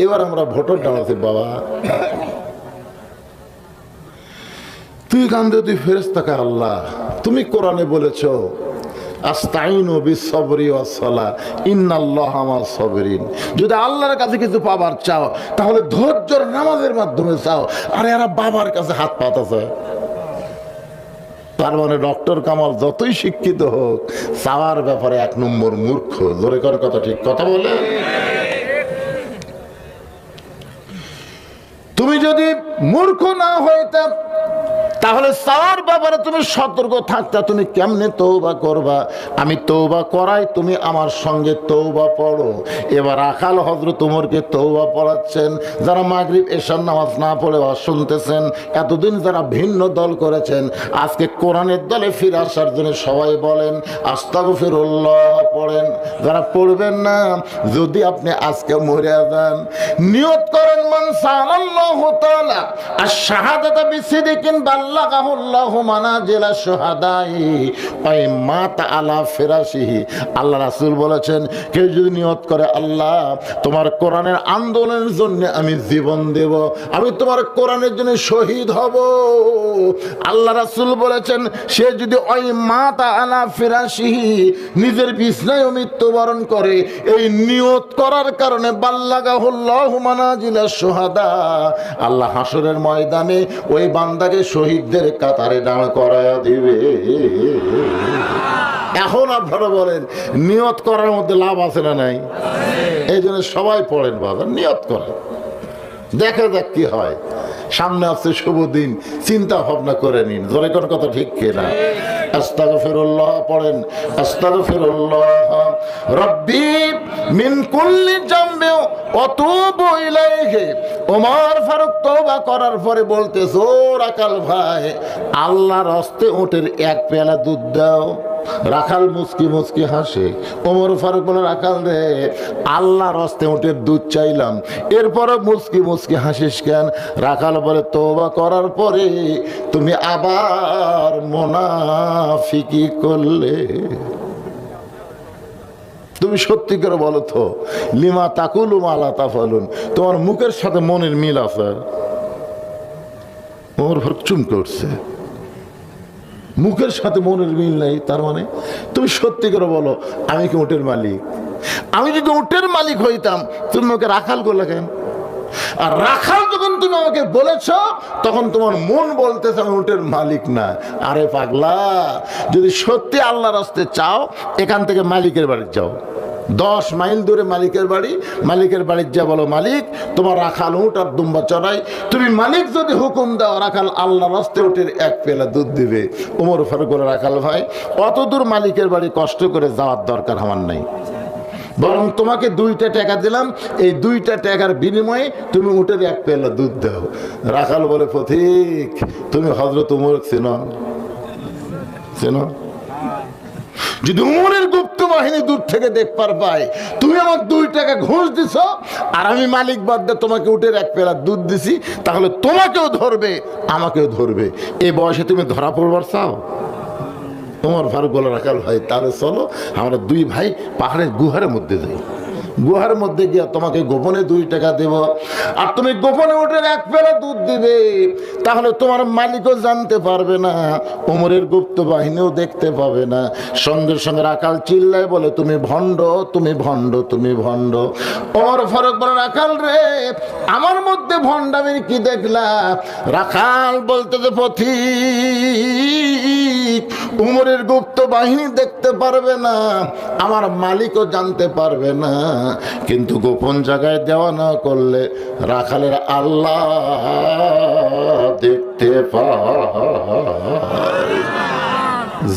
এবার আমরা ভোটার ডালাতে বাবা তুই কান্দে তুই ফেরেশতাকে আল্লাহ তুমি কোরআনে বলেছ আস্তাইনু বিসসবরি ওয়াসসালাহ ইন্নাল্লাহা মা'আস সাবিরিন। যদি আল্লাহর কাছে কিছু পাবার চাও তাহলে ধৈর্যর নামাজের মাধ্যমে চাও। আর এরা বাবার কাছে হাত পাতাছে। তার মানে ডক্টর কামাল যতই শিক্ষিত হোক চাওয়ার ব্যাপারে 1 নম্বর মূর্খ। জোরে কর কথা, ঠিক কথা বলে। তুমি যদি মূর্খ না হইতে তাহলে চাওয়ার ব্যাপারে তুমি সতর্ক থাকতে। তুমি কেমনে তওবা করবা? আমি তওবা করাই, তুমি আমার সঙ্গে তওবা পড়ো। এবার আকাল হযরত ওমরকে তওবা পড়াচ্ছেন। যারা মাগরিব এশার নামাজ না পড়ে শুনতেছেন, এতদিন যারা ভিন্ন দল করেছেন, আজকে কোরআনের দলে ফিরে আসার জন্য সবাই বলেন আস্তাগফিরুল্লাহ পড়েন। যারা পড়বেন না, যদি আপনি আজকে মরে যান, নিয়ত করেন মান সাআলাল্লাহু তাআলা আশ-শাহাদাতা বিসিদকিন বাল্লাগাহুল্লাহু মানাজিলা শুহাদাই ওয়াই মাতা আলা ফিরাশিহি। আল্লাহ রাসূল বলেছেন, কেউ যদি নিয়ত করে আল্লাহ তোমার কোরআনের আন্দোলনের জন্য আমি জীবন দেব, আমি তোমার কোরআনের জন্য শহীদ হব, আল্লাহ রাসূল বলেছেন সে যদি ওই মাতা আলা ফিরাশিহি নিজের বিছানায় মৃত্যুবরণ করে, এই নিয়ত করার কারণে বাল্লাগাহুল্লাহু মানাজিলা শুহাদা, আল্লাহ হাসরের ময়দানে ওই বান্দাকে শহীদদের কাতারে দাঁড় করায়া দিবে। এখন আপনারা বলেন নিয়ত করার মধ্যে লাভ আছে না নাই? এই জন্য সবাই পড়েন বাবা, নিয়ত করেন, দেখা যাক কি হয়। সামনে আসছে শুভ দিন, চিন্তা ভাবনা করে নিন। জোরে কোন কথা, ঠিক কিনা? আস্তাগফিরুল্লাহ পড়েন, আস্তাগফিরুল্লাহ রব্বি মিন কুল্লি জামবি ওয়া তুবু ইলাইহি। ওমর ফারুক তওবা করার পরে বলতেছে, ও রাখাল ভাই, আল্লাহর হস্তে উটের 1 পেয়ালা দুধ দাও। রাখাল মুচকি মুচকি হাসে। ওমর ফারুক বলে, রাখাল রে, আল্লাহর হস্তে উটের দুধ চাইলাম, এরপরে মুচকি মুচকি হাসিস কেন? রাখাল বলে, তওবা করার পরে তুমি আবার মুনাফিকি করলে। তুমি সত্যি করে বলো তো, লিমা তাকুলু মা লা তাফালুন, তোমার মুখের সাথে মনের মিল আছে? ওমর ফারুক চুমকে উঠছে, মুখের সাথে মনের মিল নাই, তার মানে তুমি সত্যি করে বলো, আমি কি উটের মালিক? আমি যদি উটের মালিক হইতাম, তুমি আমাকে রাখাল করলে কেন? আর রাখাল যখন তুমি আমাকে বলেছ, তখন তোমার মন বলতেছে আমি উটের মালিক না। আরে পাগলা, যদি সত্যি আল্লাহর রাস্তায় চাও, এখান থেকে মালিকের বাড়ি যাও, 10 মাইল দূরে মালিকের বাড়ি, মালিকের বাড়ির যা বলো, মালিক তোমার রাখাল উট আর দুম্বা চড়াই। তুমি মালিক যদি হুকুম দাও, রাখাল আল্লাহ রাস্তায় উটের 1 পেয়ালা দুধ দিবে। ওমর ফারুক বলে, রাখাল ভাই, অত দূর মালিকের বাড়ি কষ্ট করে যাওয়ার দরকার আমার নাই, বরং তোমাকে 2টা টাকা দিলাম, এই 2টা টাকার বিনিময়ে তুমি উটের 1 পেয়ালা দুধ দাও। রাখাল বলে, পথিক তুমি হযরত ওমর চেনো? চেনো? যদি উমরের গুপ্ত বাহিনী দূর থেকে দেখবার পায় তুমি আমাকে 2 টাকা ঘুষ দিছ, আর আমি মালিক বাদ দিয়ে তোমাকে উটের 1 পেয়ালা দুধ দিছি, তাহলে তোমাকেও ধরবে আমাকেও ধরবে। এই বয়সে তুমি ধরা পড়বার চাও? ওমর ফারুক বলে, রাখাল ভাই, তাহলে চলো আমরা 2 ভাই পাহাড়ের গুহার মধ্যে যাই, গুহার মধ্যে গিয়ে তোমাকে গোপনে 2 টাকা দেব, আর তুমি গোপনে উটের 1 পেয়ালা দুধ দিবে, তাহলে তোমার মালিকও জানতে পারবে না, ওমরের গুপ্ত বাহিনীও দেখতে পাবে না। সঙ্গে সঙ্গে রাখাল চিল্লায় বলে, তুমি ভণ্ড, তুমি ভণ্ড, তুমি ভণ্ড। ওমর ফারুক বলে, রাখাল রে, আমার মধ্যে ভণ্ডামির কি দেখলা? রাখাল বলতে যে, পথিক উমরের গুপ্ত বাহিনী দেখতে পারবে না, আমার মালিকও জানতে পারবে না, কিন্তু গোপন জায়গায় দেওয়া না করলে রাখালের আল্লাহ দেখতে পায়।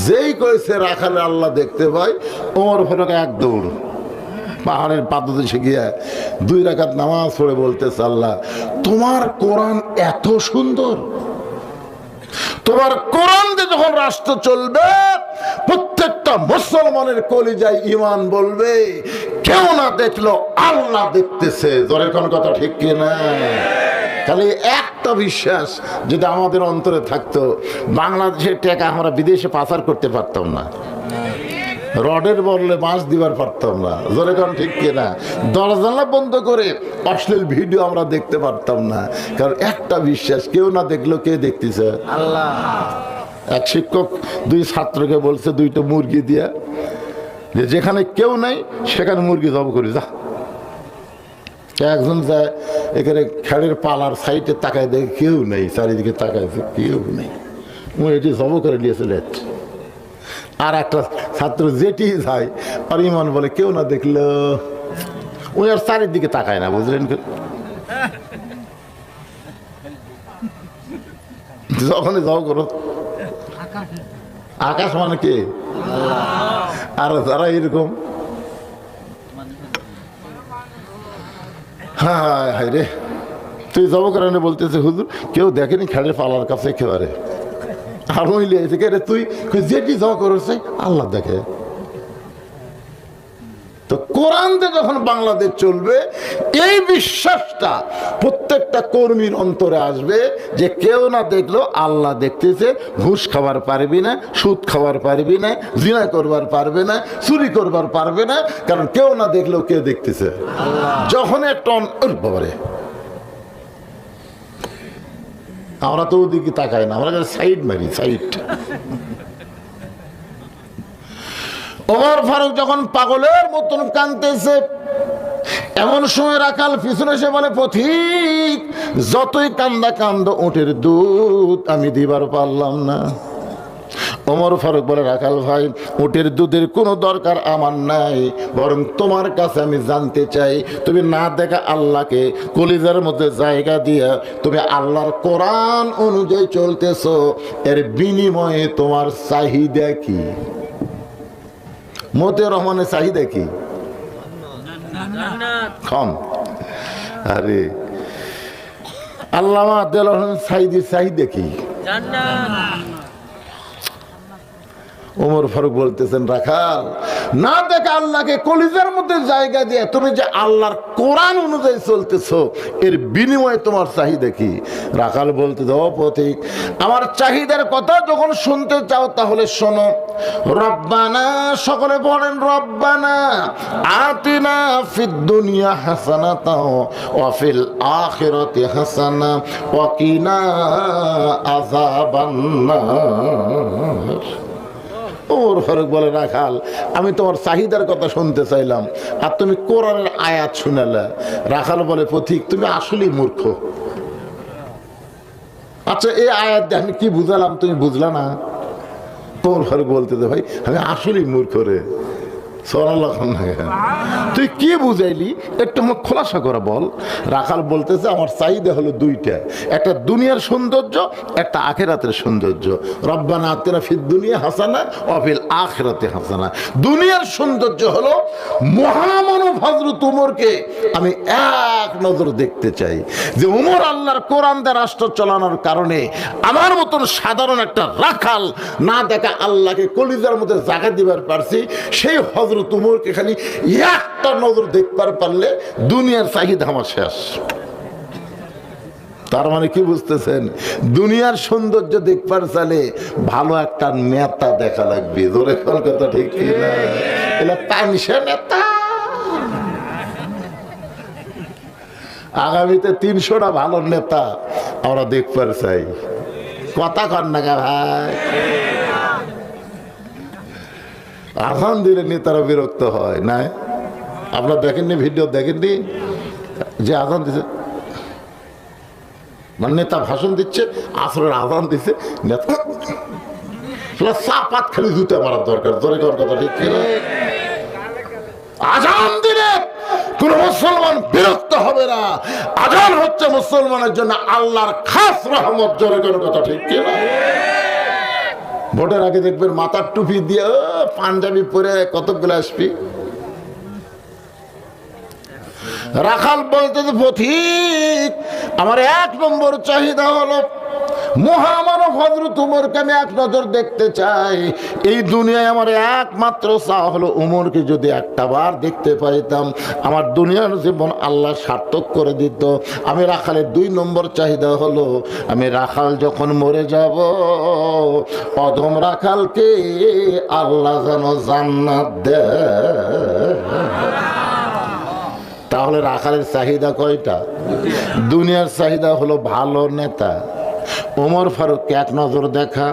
যেই কইছে রাখালের আল্লাহ দেখতে পায়, ওমর ফারুক 1 দৌড় পাহাড়ের পাদদেশে গিয়ে 2 রাকাত নামাজ পড়ে বলতেছে, আল্লাহ তোমার কোরআন এত সুন্দর, তোমার কোরআন দিয়ে যখন রাষ্ট্র চলবে, প্রত্যেকটা মুসলমানের কলিজায় ঈমান বলবে, কেউ না দেখলো আল্লাহ দেখতেছে। জোরে কোন কথা, ঠিক কিনা? তাহলে একটা বিশ্বাস যদি আমাদের অন্তরে থাকতো, বাংলাদেশের টাকা আমরা বিদেশে পাচার করতে পারতাম না। রডের বদলে বাঁশ দিবার পারতাম না, জোরে কারণ ঠিক কিনা? দরজা বন্ধ করে অশ্লীল ভিডিও আমরা দেখতে পারতাম না, কারণ একটা বিশ্বাস, কেউ না দেখলো কে দেখতেছে? আল্লাহ। এক শিক্ষক দুই ছাত্রকে বলছে দুইটা মুরগি দিয়া যে যেখানে কেউ নাই সেখানে মুরগি জব করি যা। একজন যায় এখানে খেড়ের পালার সাইডে তাকায় দেখে কেউ নেই, চারিদিকে তাকাইছে কেউ নেই, ও এটি জব করে নিয়েছিল। আর একটা ছাত্র যেটি যায় আর ইমান বলে কেউ না দেখলো, ওই আর চারিদিকে তাকায় না, বুঝলেন? যখনই যাও করো আকাশ মানে কে? আর যারা এরকম হ্যাঁ হাই রে, তুই যাবো কারণে বলতেছে হুজুর কেউ দেখেনি খেড়ে পালার কাছে একেবারে, আর ওই লিয়েছে কে রে তুই? যেটি যাওয়া করেছে আল্লাহ দেখে। তো কোরআনতে যখন বাংলাদেশ চলবে এই বিশ্বাসটা প্রত্যেকটা কর্মীর অন্তরে আসবে যে কেউ না দেখলো আল্লাহ দেখতেছে। ঘুষ খাবার পারবি না, সুদ খাবার পারবি না, জিনা করবার পারবে না, চুরি করবার পারবে না, কারণ কেউ না দেখলেও কে দেখতেছে? যখন একটা বাবারে আমরা তো ওদিকে তাকাই না, আমরা সাইড মারি, সাইড। ওমর ফারুক যখন পাগলের মতন কাঁদতেছে, এমন সময় রাখাল পিছনে এসে বলে পথিক যতই কান্দা কান্দ উটের দুধ আমি দিবার পারলাম না। ওমর ফারুক বলে রাখাল ভাই উটের দুধের কোনো দরকার আমার নাই, বরং তোমার কাছে আমি জানতে চাই তুমি না দেখা আল্লাহকে কলিজার মধ্যে জায়গা দিয়া তুমি আল্লাহর কোরআন অনুযায়ী চলতেছো, এর বিনিময়ে তোমার চাহিদা কি? মতে রহমানের চাহিদা কি? কম। আরে আল্লামা দেলোয়ার সাইদির চাহিদা কি? ওমর ফারুক বলতেছেন রাখাল না দেখা আল্লাহকে কলিজার মধ্যে জায়গা দিয়ে তুমি যে আল্লাহর কোরআন অনুযায়ী চলতেছো, এর বিনিময়ে তোমার চাহিদা কি? রাখাল বলতে দাও পথিক আমার চাহিদার কথা যখন শুনতে চাও তাহলে শোনো। রব্বানা, সকলে বলেন রব্বানা আতিনা ফিদ দুনিয়া হাসানাতাও ওয়া ফিল আখিরাতি হাসানা ওয়া কিনা আযাবান্নার। ওমর ফারুক বলে রাখাল আমি তোমার চাহিদার কথা শুনতে চাইলাম আর তুমি কোরআনের আয়াত শুনালে। রাখাল বলে পথিক তুমি আসলেই মূর্খ। আচ্ছা এই আয়াত আমি কি বুঝালাম তুমি বুঝলা না? ওমর ফারুক বলতে ভাই আমি আসলেই মূর্খ রে। তুই কি বুঝাইলি একটু মুখ খোলাসা করে বল। রাখাল বলতেছে আমার চাহিদা হলো দুইটা, একটা দুনিয়ার সৌন্দর্য, একটা আখিরাতের সৌন্দর্য। রব্বানা আতিনা ফিদ দুনিয়া হাসানা ওয়া ফিল আখিরাতি হাসানা। দুনিয়ার সৌন্দর্য হলো মহামানব হযরত ওমরকে আমি এক নজর দেখতে চাই, যে ওমর আল্লাহর কোরআন দিয়ে রাষ্ট্র চালানোর কারণে আমার মতন সাধারণ একটা রাখাল না দেখা আল্লাহকে কলিজার মধ্যে জায়গা দিবার পারছি। সেই হযরত ওমরকে খালি একটা নজর দেখবার পারলে দুনিয়ার চাহিদা আমার শেষ। তার মানে কি বুঝতেছেন? দুনিয়ার সৌন্দর্য দেখবার চাইলে ভালো একটা নেতা দেখা লাগবে। জোরে কথা ঠিক কিনা? এলা তানসে নেতা। আগামীতে 300টা ভালো নেতা আমরা দেখবার চাই। কথা কর না ভাই। আজান দিলে নেতারা বিরক্ত হয় না? আপনারা দেখেননি, ভিডিও দেখেননি যে আজান দিচ্ছে, মানে নেতা ভাষণ দিচ্ছে, আসরের আজান দিচ্ছে, নেতা চাপাত খালি জুতে মারার দরকার। ধরে করার কথা ঠিক কিনা? আজান দিলে কোন মুসলমান বিরক্ত হবে না। আজান হচ্ছে মুসলমানের জন্য আল্লাহর খাস রহমত। জোরে করার কথা ঠিক কিনা? ভোটের আগে দেখবেন মাথার টুপি দিয়ে পাঞ্জাবি পরে কতগুলো আসবি। রাখাল বলতেছে পথিক, আমার 1 নম্বর চাহিদা হলো মহামানব হযরত উমরকে আমি এক নজর দেখতে চাই। এই দুনিয়ায় আমার একমাত্র চাওয়া হলো উমরকে যদি একটা বার দেখতে পাইতাম আমার দুনিয়ার জীবন আল্লাহ সার্থক করে দিত। আমি রাখালের 2 নম্বর চাহিদা হলো আমি রাখাল যখন মরে যাব অধম রাখালকে আল্লাহ যেন জান্নাত দেয়। তাহলে রাখালের চাহিদা কয়টা? দুনিয়ার চাহিদা হলো ভালো নেতা, ওমর ফারুককে এক নজর দেখা,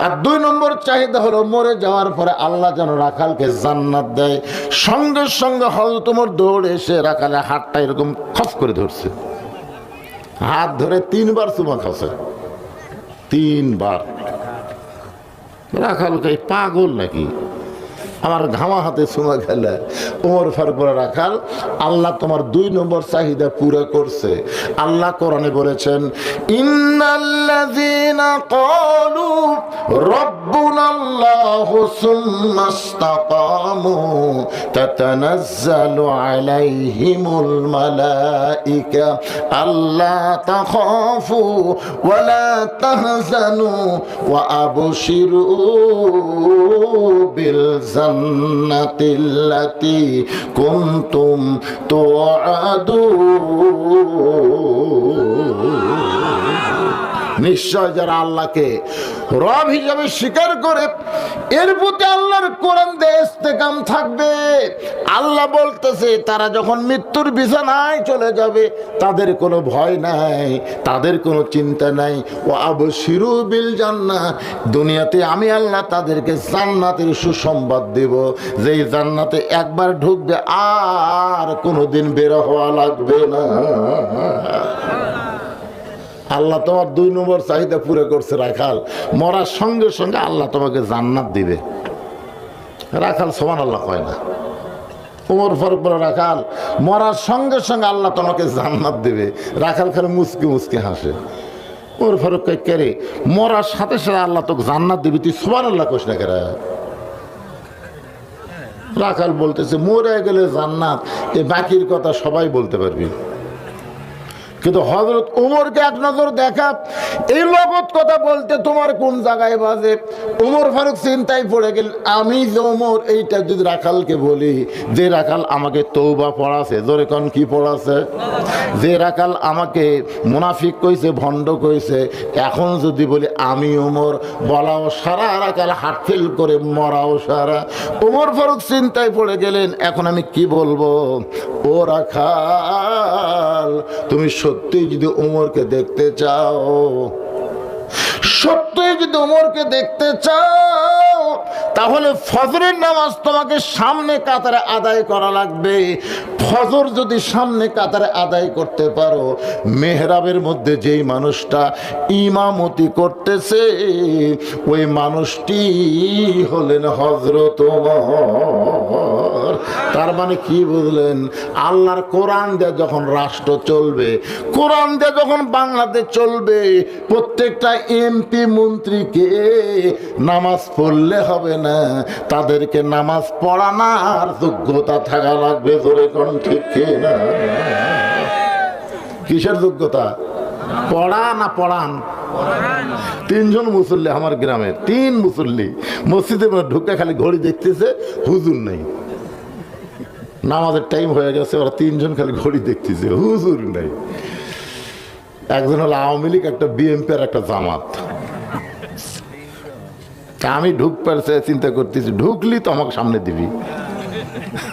আর 2 নম্বর চাহিদা হলো মরে যাওয়ার পরে আল্লাহ যেন রাখালকে জান্নাত দেয়। সঙ্গে সঙ্গে হযরত ওমর দৌড়ে এসে রাখালের হাতটা এরকম খপ করে ধরছে, হাত ধরে 3 বার চুমা খাচ্ছে, 3 বার। রাখালকে পাগল নাকি, আমার ঘামা হাতে চুমা খেলে? ওমর ফারুক বলে, রাখাল আল্লাহ তোমার 2 নম্বর চাহিদা পুরো করছে। আল্লাহ কোরআনে বলেছেন, ইন্নাল্লাযীনা ক্বালু রাব্বুনাল্লাহু সুম্মা ইসতাকামু তাতানাজ্জালু আলাইহিমুল মালাইকা আল্লা তাখাফু ওয়া লা তাহজানু ওয়া আবশিরু বিল জান্নাতিল্লাতী কুনতুম তুআদুন। নিশ্চয় যারা আল্লাহকে রব হিসাবে স্বীকার করে এর প্রতি আল্লাহর কোরআন দিয়ে ইস্তেকাম থাকবে, আল্লাহ বলতেছে তারা যখন মৃত্যুর বিছানায় চলে যাবে তাদের কোনো ভয় নাই, তাদের কোনো চিন্তা নাই। ও আবশিরু বিল জান্নাহ, দুনিয়াতে আমি আল্লাহ তাদেরকে জান্নাতের সুসংবাদ দেব, যেই জান্নাতে একবার ঢুকবে আর কোনোদিন বের হওয়া লাগবে না। আল্লাহ তোমার 2 নম্বর চাহিদা পুরো করছে। রাখাল মরার সঙ্গে সঙ্গে আল্লাহ তোমাকে জান্নাত দিবে। রাখাল সুবহানাল্লাহ কয় না। ওমর ফারুক বলে, রাখাল মরার সঙ্গে সঙ্গে আল্লাহ তোমাকে জান্নাত দিবে। রাখাল খালি মুচকি মুচকি হাসে। ওমর ফারুক কয়, কে রে, মরার সাথে সাথে আল্লাহ তোকে জান্নাত দিবি, তুই সুবহানাল্লাহ কইস না কেরা? রাখাল বলতেছে, মরে গেলে জান্নাত, এ বাকির কথা সবাই বলতে পারবি, কিন্তু হযরত উমরকে এক নজর দেখা, এই লগত কথা বলতে তোমার কোন জায়গায় বাজে? উমর ফারুক চিন্তায় পড়ে গেল, আমি যে উমর এইটা যদি রাখালকে বলি, যে রাখাল আমাকে তওবা পড়াছে, জোরে কোন কি পড়াছে, যে রাখাল আমাকে মুনাফিক কইছে, ভণ্ড কইছে, এখন যদি বলি আমি উমর, বলাও সারা, রাখাল হাত ফেল করে মরাও সারা। উমর ফারুক চিন্তায় পড়ে গেলেন, এখন আমি কি বলবো? ও রাখাল, তুমি সত্যি যদি উমরকে দেখতে চাও, সত্যি যদি উমরকে দেখতে চাও, তাহলে ফজরের নামাজ তোমাকে সামনে কাতারে আদায় করা লাগবে। ফজর যদি সামনে কাতারে আদায় করতে পারো, মেহরাবের মধ্যে যেই মানুষটা ইমামতি করতেছে ওই মানুষটি হলেন হযরত ওমর। তার মানে কি বুঝলেন? আল্লাহর কোরআন দিয়ে যখন রাষ্ট্র চলবে, কোরআন দিয়ে যখন বাংলাদেশ চলবে, প্রত্যেকটা এমপি মন্ত্রীকে নামাজ পড়লে হবে না, তাদেরকে নামাজ পড়ানোর যোগ্যতা থাকা লাগবে। ধরে কোন ঠিক না? কিসের যোগ্যতা? পড়া না পড়ান? 3 জন মুসল্লি আমার গ্রামের, 3 মুসল্লি মসজিদে ঢুকে খালি ঘড়ি দেখতেছে, হুজুর নেই, নামাজের টাইম হয়ে গেছে, ওরা 3 জন খালি ঘড়ি দেখতেছে, হুজুর নেই। একজন হলো আওয়ামী লীগ, একটা বিএনপি আর একটা জামাত। আমি ঢুকতে চিন্তা করতেছি, ঢুকলি তো আমাকে সামনে দিবি।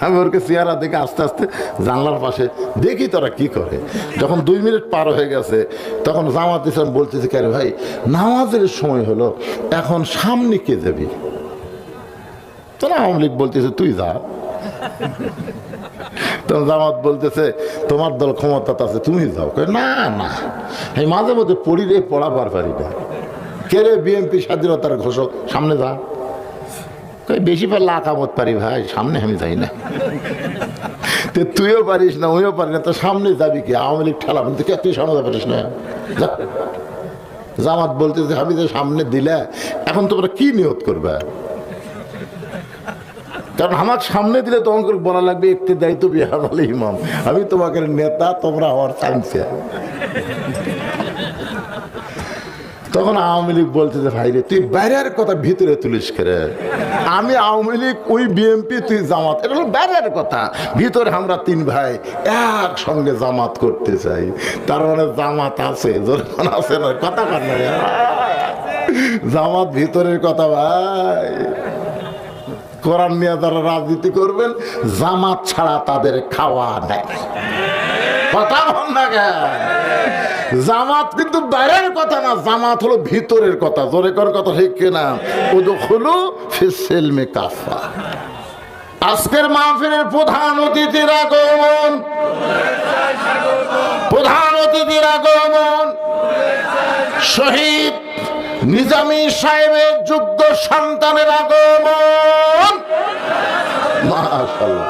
আমি ওরকে চেহারা দেখে আস্তে আস্তে জানলার পাশে দেখি তোরা কি করে। যখন 2 মিনিট পার হয়ে গেছে তখন জামাত ইসলাম বলতেছে, কে রে ভাই, নামাজের সময় হলো, এখন সামনে কে যাবি? তোরা আওয়ামী লীগ বলতেছে তুই যা। তখন জামাত বলতেছে, তোমার দল ক্ষমতা আছে, তুমি যাও। না না, এই মাঝে মধ্যে পড়ি রে, পড়াবার পারি না। কে রে, বিএনপি স্বাধীনতার ঘোষক, সামনে যা। বেশি পারলে আকামত পারি ভাই, সামনে আমি যাই না। তুইও পারিস না, ওইও পারি না, তো সামনে যাবি কি? আওয়ামী লীগ ঠেলা বলতে কে, তুই সামনে পারিস না। জামাত বলতেছে, আমি যে সামনে দিলে এখন তোমরা কি নিয়ত করবে? কারণ আমার সামনে দিলে তোমাকে বলা লাগবে একটি দায়িত্ব বিহার আলী ইমাম, আমি তোমাকে নেতা, তোমরা আমার চাইছে। তখন আওয়ামী লীগ বলছে যে ভাই রে, তুই বাইরের কথা ভিতরে তুলিস করে, আমি আওয়ামী লীগ, ওই বিএনপি, তুই জামাত, এটা হলো বাইরের কথা, ভিতরে আমরা তিন ভাই একসঙ্গে জামাত করতে চাই। তার মানে জামাত আছে, যখন আছে না কথা কার না, জামাত ভিতরের কথা ভাই। কোরআন নিয়ে যারা রাজনীতি করবেন, জামাত ছাড়া তাদের খাওয়া নেই, কথা বল না কেন? জামাত কিন্তু বাইরের কথা না, জামাত হলো ভিতরের কথা। জোরে কর কথা, ঠিক কিনা? উদখুলু ফিস-সিলমি কাফা। আজকের মাহফিলের প্রধান অতিথির আগমন, প্রধান অতিথির আগমন শহীদ নিজামী সাহেবের যোগ্য সন্তানের আগমন। মাশাআল্লাহ,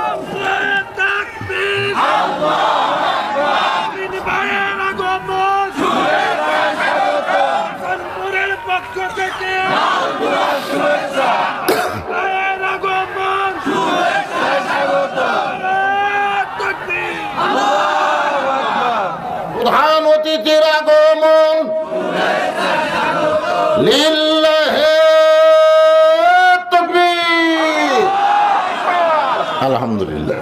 প্রধান অতিথির আগমন। লিল্লাহি তাকবীর, আলহামদুলিল্লাহ।